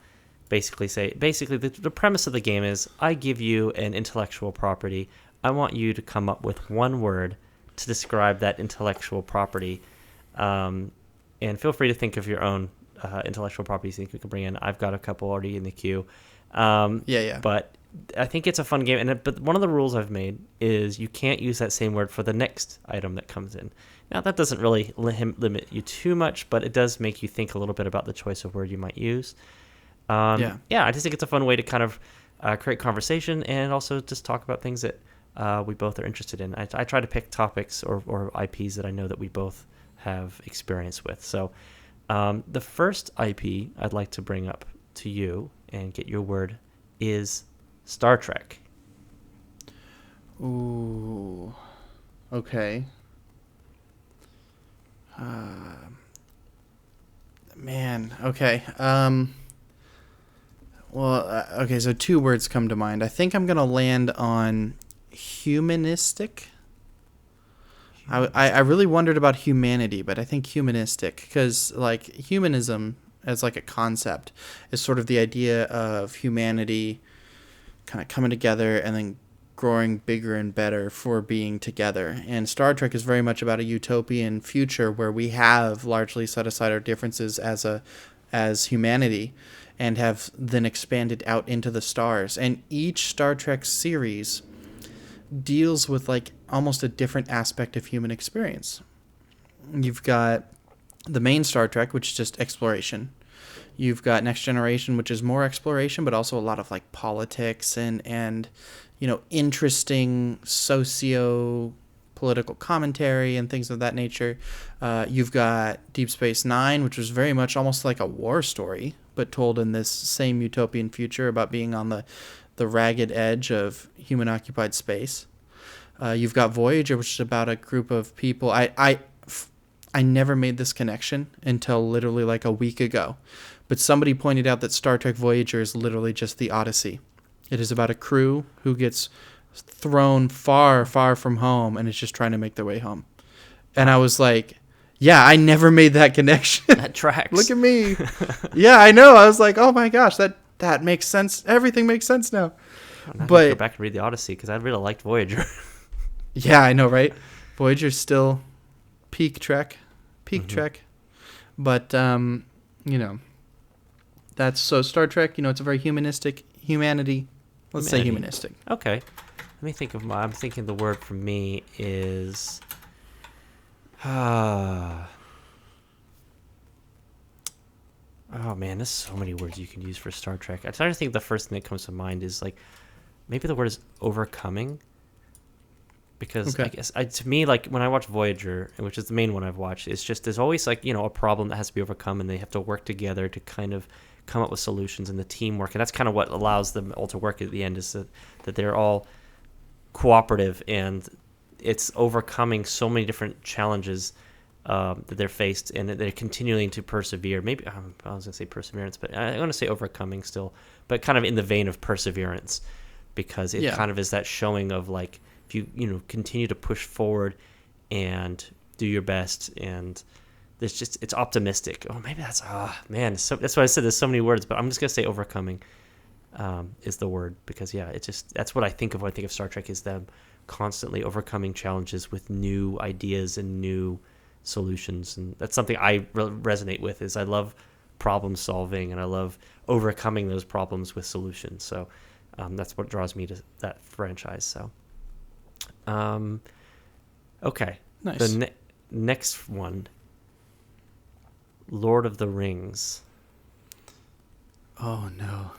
basically the premise of the game is I give you an intellectual property. I want you to come up with one word to describe that intellectual property, and feel free to think of your own intellectual properties you think we can bring in. I've got a couple already in the queue. Yeah. But I think it's a fun game. But one of the rules I've made is you can't use that same word for the next item that comes in. Now, that doesn't really limit you too much, but it does make you think a little bit about the choice of word you might use. Yeah, I just think it's a fun way to kind of create conversation and also just talk about things that we both are interested in. I try to pick topics or IPs that I know that we both have experience with. So the first IP I'd like to bring up to you and get your word is Star Trek. Ooh. Okay. Man. Okay. Okay. So 2 words come to mind. I think I'm gonna land on humanistic. I really wondered about humanity, but I think humanistic, because like humanism as like a concept is sort of the idea of humanity kind of coming together and then growing bigger and better for being together. And Star Trek is very much about a utopian future where we have largely set aside our differences as humanity and have then expanded out into the stars. And each Star Trek series deals with like almost a different aspect of human experience. You've got the main Star Trek, which is just exploration. You've got Next Generation, which is more exploration, but also a lot of like politics and interesting socio-political commentary and things of that nature. You've got Deep Space Nine, which was very much almost like a war story, but told in this same utopian future about being on the ragged edge of human-occupied space. You've got Voyager, which is about a group of people. I never made this connection until literally like a week ago. But somebody pointed out that Star Trek Voyager is literally just the Odyssey. It is about a crew who gets thrown far, far from home and is just trying to make their way home. And I was like, yeah, I never made that connection. That tracks. Look at me. Yeah, I know. I was like, oh my gosh, that makes sense. Everything makes sense now. I'm going to go back and read the Odyssey because I really liked Voyager. Yeah, I know, right? Voyager's still peak Trek. But, that's so Star Trek, it's a very humanity. Let's say humanistic. Okay. Let me think I'm thinking the word for me is, oh man, there's so many words you can use for Star Trek. I'm trying to think the first thing that comes to mind is like, maybe the word is overcoming. Because I guess to me, like when I watch Voyager, which is the main one I've watched, it's just there's always like a problem that has to be overcome, and they have to work together to kind of come up with solutions, and the teamwork, and that's kind of what allows them all to work at the end, is that they're all cooperative, and it's overcoming so many different challenges that they're faced, and that they're continuing to persevere. Maybe I was gonna say perseverance, but I'm gonna say overcoming still, but kind of in the vein of perseverance, because it kind of is that showing of like, if you continue to push forward and do your best, and it's optimistic. Oh, maybe that's that's why I said there's so many words, but I'm just gonna say overcoming is the word, because that's what I think of when I think of Star Trek, is them constantly overcoming challenges with new ideas and new solutions, and that's something I resonate with. Is I love problem solving, and I love overcoming those problems with solutions. So that's what draws me to that franchise. So. Okay. Nice. The next one, Lord of the Rings. Oh no.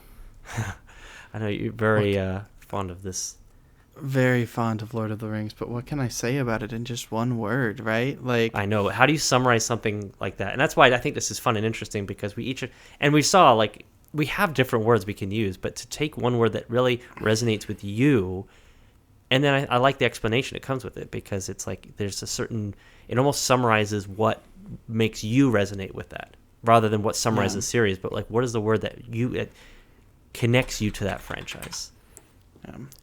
I know you're very fond of this. Very fond of Lord of the Rings, but what can I say about it in just one word, right? Like, I know. How do you summarize something like that? And that's why I think this is fun and interesting, because we saw like we have different words we can use, but to take one word that really resonates with you. And then I like the explanation that comes with it, because it's like there's it almost summarizes what makes you resonate with that, rather than what summarizes the series. But like, what is the word that connects you to that franchise?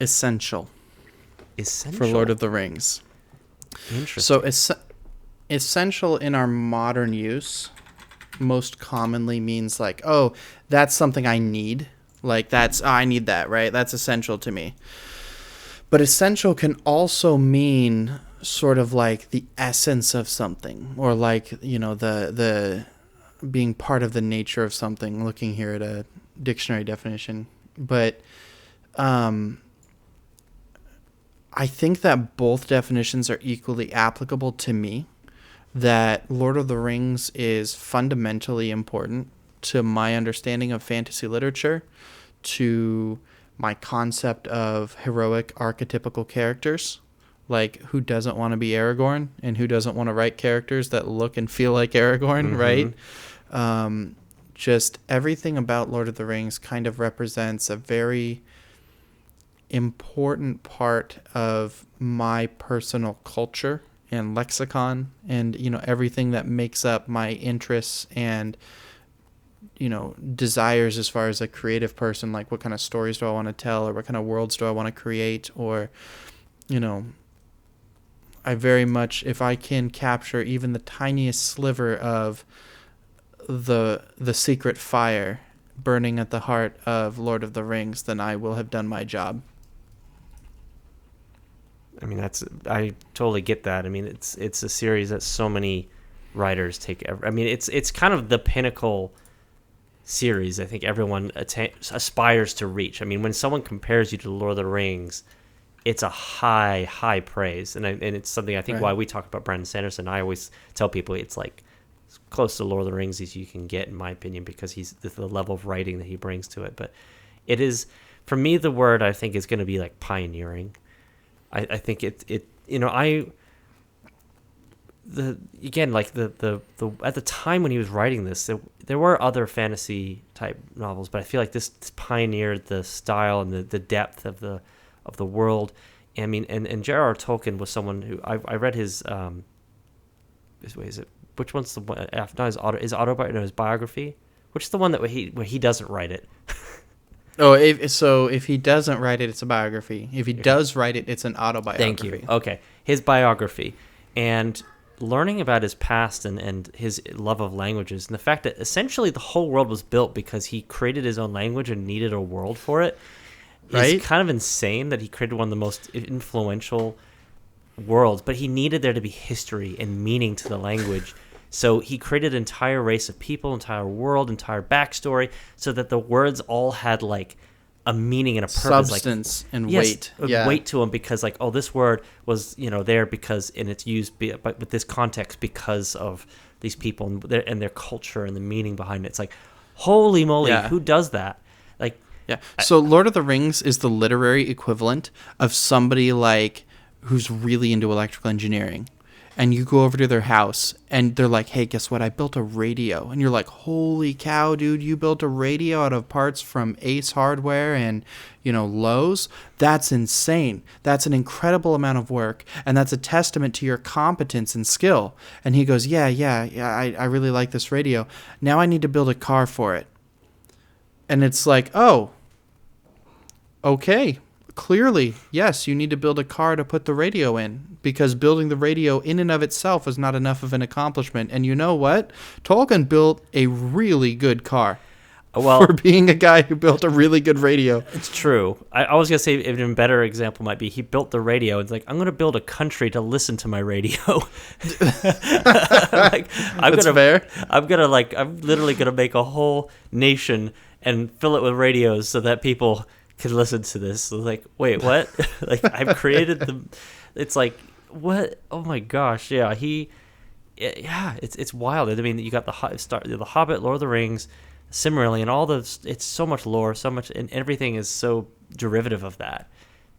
Essential Essential for Lord of the Rings. Interesting. So essential in our modern use most commonly means like, oh, that's something I need. Like I need that, right? That's essential to me. But essential can also mean sort of like the essence of something, or like, the being part of the nature of something, looking here at a dictionary definition. But I think that both definitions are equally applicable to me, that Lord of the Rings is fundamentally important to my understanding of fantasy literature, to my concept of heroic archetypical characters. Like, who doesn't want to be Aragorn, and who doesn't want to write characters that look and feel like Aragorn, right? Just everything about Lord of the Rings kind of represents a very important part of my personal culture and lexicon, and everything that makes up my interests and desires as far as a creative person. Like, what kind of stories do I want to tell, or what kind of worlds do I want to create, or I very much, if I can capture even the tiniest sliver of the secret fire burning at the heart of Lord of the Rings, then I will have done my job. I mean, I totally get that. I mean, it's a series that so many writers take. I mean, it's kind of the pinnacle series I think everyone aspires to reach. I mean, when someone compares you to Lord of the Rings, it's a high praise, and it's something I think why we talk about Brandon Sanderson. I always tell people it's like as close to Lord of the Rings as you can get, in my opinion, because he's the level of writing that he brings to it. But it is, for me, the word I think is going to be like pioneering. I think at the at the time when he was writing this, there were other fantasy type novels, but I feel like this pioneered the style and the depth of the world. I mean, and J.R.R. Tolkien was someone who I read his which one's the one after his autobiography, his biography? Which is the one that where he doesn't write it? Oh, if he doesn't write it, it's a biography. If he does write it, it's an autobiography. Thank you. Okay, his biography, and learning about his past and his love of languages, and the fact that essentially the whole world was built because he created his own language and needed a world for it. Right? It's kind of insane that he created one of the most influential worlds, but he needed there to be history and meaning to the language. So he created an entire race of people, entire world, entire backstory, so that the words all had like a meaning and a purpose, substance, and weight. Weight to them, because like, oh, this word was there because, and it's used but with this context because of these people and their culture and the meaning behind it. It's like, holy moly, who does that? Like, yeah. So Lord of the Rings is the literary equivalent of somebody like who's really into electrical engineering. And you go over to their house and they're like, hey, guess what? I built a radio. And you're like, holy cow, dude, you built a radio out of parts from Ace Hardware and, Lowe's? That's insane. That's an incredible amount of work. And that's a testament to your competence and skill. And he goes, yeah, I really like this radio. Now I need to build a car for it. And it's like, oh, okay. Clearly, yes, you need to build a car to put the radio in, because building the radio in and of itself was not enough of an accomplishment. And you know what? Tolkien built a really good car for being a guy who built a really good radio. It's true. I was going to say an even better example might be he built the radio. It's like, I'm going to build a country to listen to my radio. That's fair. I'm literally going to make a whole nation and fill it with radios so that people can listen to this. So like, wait, what? Like, I've created the. It's like, what? Oh my gosh, yeah. It's wild. I mean, you got the Hobbit, Lord of the Rings, Silmarillion, and all those. It's so much lore, so much, and everything is so derivative of that.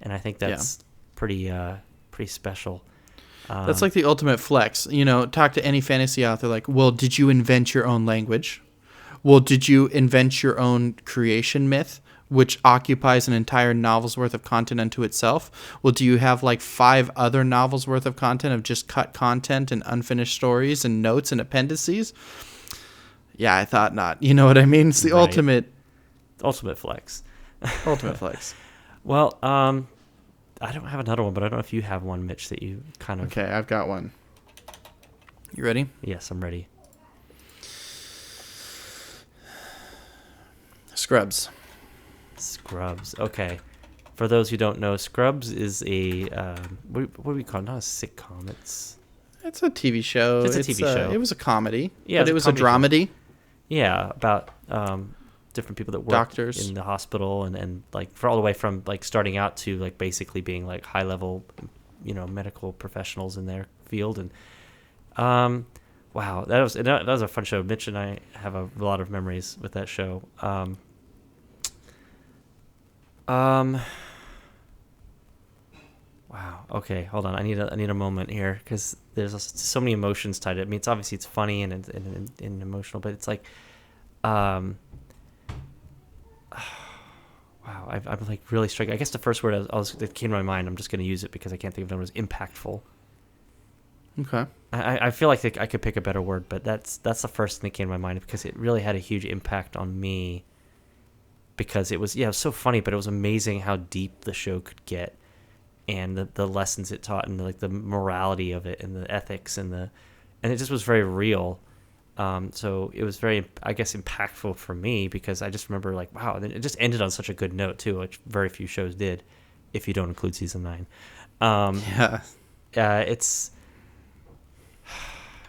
And I think that's pretty special. That's like the ultimate flex. Talk to any fantasy author. Like, well, did you invent your own language? Well, did you invent your own creation myth, which occupies an entire novel's worth of content unto itself? Well, do you have like 5 other novels worth of content of just cut content and unfinished stories and notes and appendices? Yeah, I thought not. You know what I mean? It's the ultimate Ultimate flex. Ultimate flex. Well, I don't have another one, but I don't know if you have one, Mitch, that you kind of... Okay, I've got one. You ready? Yes, I'm ready. Scrubs. Scrubs. Okay. For those who don't know, Scrubs is a... what do we call it? Not a sitcom. It's a TV show. It's a TV show. It was a comedy. Yeah, but it was a dramedy. Yeah, about different people that work Doctors in the hospital and like for all the way from like starting out to like basically being like high level, medical professionals in their field. And wow, that was a fun show. Mitch and I have a lot of memories with that show. Wow. Okay, hold on. I need a moment here because there's so many emotions tied to it. I mean, it's funny and emotional, but it's like, wow. I'm like really struggling. I guess the first word that came to my mind, I'm just going to use it because I can't think of it, was impactful. Okay. I feel like I could pick a better word, but that's the first thing that came to my mind because it really had a huge impact on me. Because it was so funny, but it was amazing how deep the show could get, and the lessons it taught, and the morality of it, and the ethics, and it just was very real. So it was very, I guess, impactful for me because I just remember like, wow, and it just ended on such a good note too, which very few shows did, if you don't include season 9. It's.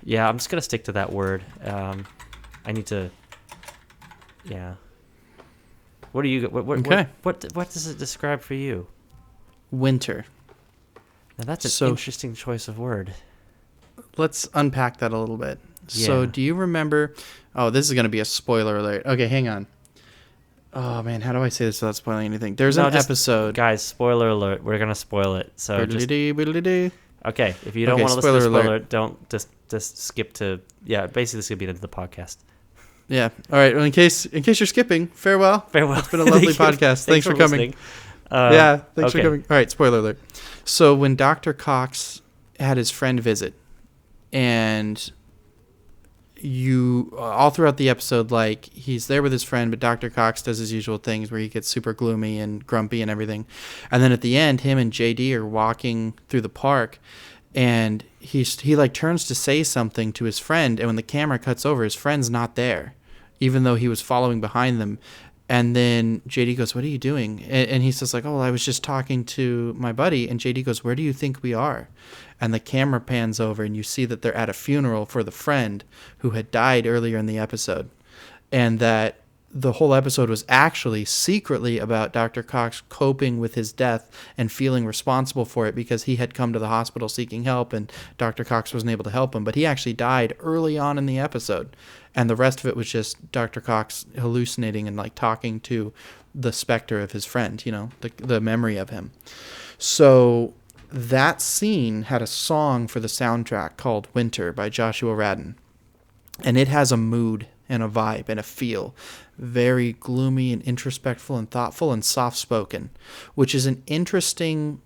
Yeah, I'm just gonna stick to that word. I need to. Yeah. What do you? What does it describe for you? Winter. Now that's an interesting choice of word. Let's unpack that a little bit. Yeah. So, do you remember? Oh, this is going to be a spoiler alert. Okay, hang on. Oh man, how do I say this without spoiling anything? There's an episode. Guys, spoiler alert. We're gonna spoil it. So okay, if you don't want to listen to spoiler, don't just skip to basically this could be into the podcast. Yeah. All right. Well, in case you're skipping, farewell. It's been a lovely podcast. Thanks for coming. Thanks for coming. All right. Spoiler alert. So when Dr. Cox had his friend visit, and you all throughout the episode, like he's there with his friend, but Dr. Cox does his usual things where he gets super gloomy and grumpy and everything, and then at the end, him and JD are walking through the park. And he like turns to say something to his friend, and when the camera cuts over, his friend's not there, even though he was following behind them. And then JD goes, "What are you doing?" And he says like, "Oh, well, I was just talking to my buddy." And JD goes, "Where do you think we are?" And the camera pans over, and you see that they're at a funeral for the friend who had died earlier in the episode, and that the whole episode was actually secretly about Dr. Cox coping with his death and feeling responsible for it because he had come to the hospital seeking help and Dr. Cox wasn't able to help him. But he actually died early on in the episode. And the rest of it was just Dr. Cox hallucinating and like talking to the specter of his friend, the memory of him. So that scene had a song for the soundtrack called Winter by Joshua Radin. And it has a mood and a vibe and a feel, very gloomy and introspectful and thoughtful and soft-spoken, which is an interesting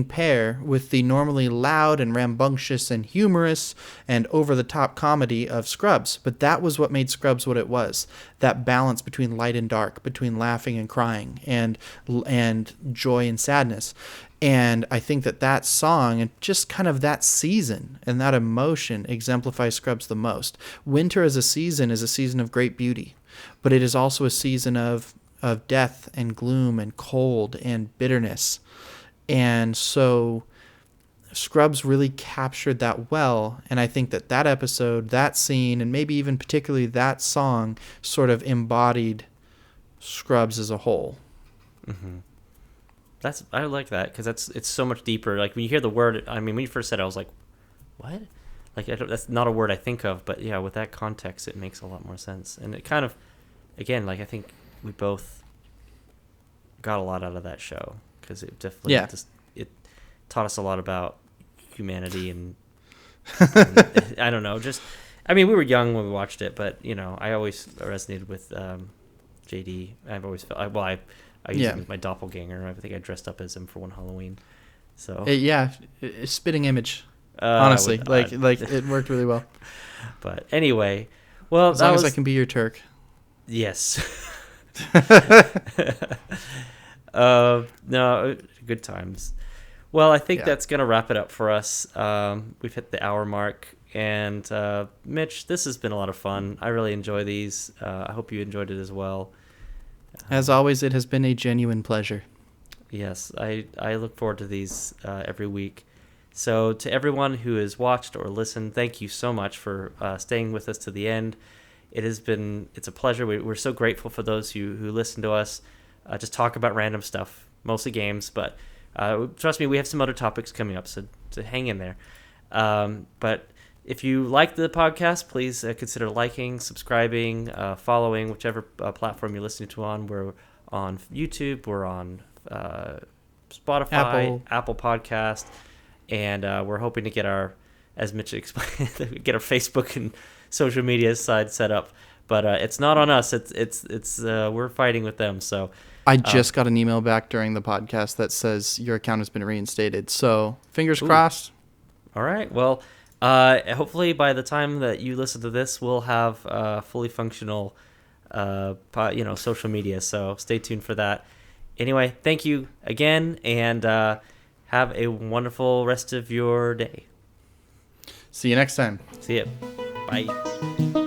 pair with the normally loud and rambunctious and humorous and over-the-top comedy of Scrubs. But that was what made Scrubs what it was, that balance between light and dark, between laughing and crying, and joy and sadness. And I think that song and just kind of that season and that emotion exemplifies Scrubs the most. Winter as a season is a season of great beauty, but it is also a season of death and gloom and cold and bitterness. And so Scrubs really captured that well, and I think that episode, that scene, and maybe even particularly that song sort of embodied Scrubs as a whole. Mm-hmm. I like that because it's so much deeper. Like when you hear the word, I mean, when you first said it, I was like, what? Like that's not a word I think of, but yeah, with that context, it makes a lot more sense. And it kind of, again, like I think we both got a lot out of that show because it definitely it taught us a lot about humanity and I don't know, I mean, we were young when we watched it, but I always resonated with JD. I've always felt I used him as my doppelganger. I think I dressed up as him for one Halloween. So spitting image. Honestly, like it worked really well. But anyway, well, as long as I can be your Turk. Yes. No, good times. Well, I think Yeah. that's going to wrap it up for us. We've hit the hour mark. And Mitch, this has been a lot of fun. I really enjoy these. I hope you enjoyed it as well. As always, it has been a genuine pleasure. Yes, I look forward to these every week. So to everyone who has watched or listened, thank you so much for staying with us to the end. It's a pleasure. We're so grateful for those who listen to us just talk about random stuff, mostly games, but trust me, we have some other topics coming up, so hang in there. But if you like the podcast, please consider liking, subscribing, following whichever platform you're listening to on. We're on YouTube, we're on Spotify, Apple Podcast, and we're hoping to get as Mitch explained, get our Facebook and social media side set up. But it's not on us. It's we're fighting with them. So I just got an email back during the podcast that says your account has been reinstated. So fingers crossed. All right. Well, hopefully by the time that you listen to this, we'll have fully functional, social media. So stay tuned for that. Anyway, thank you again, and have a wonderful rest of your day. See you next time. See ya. Bye.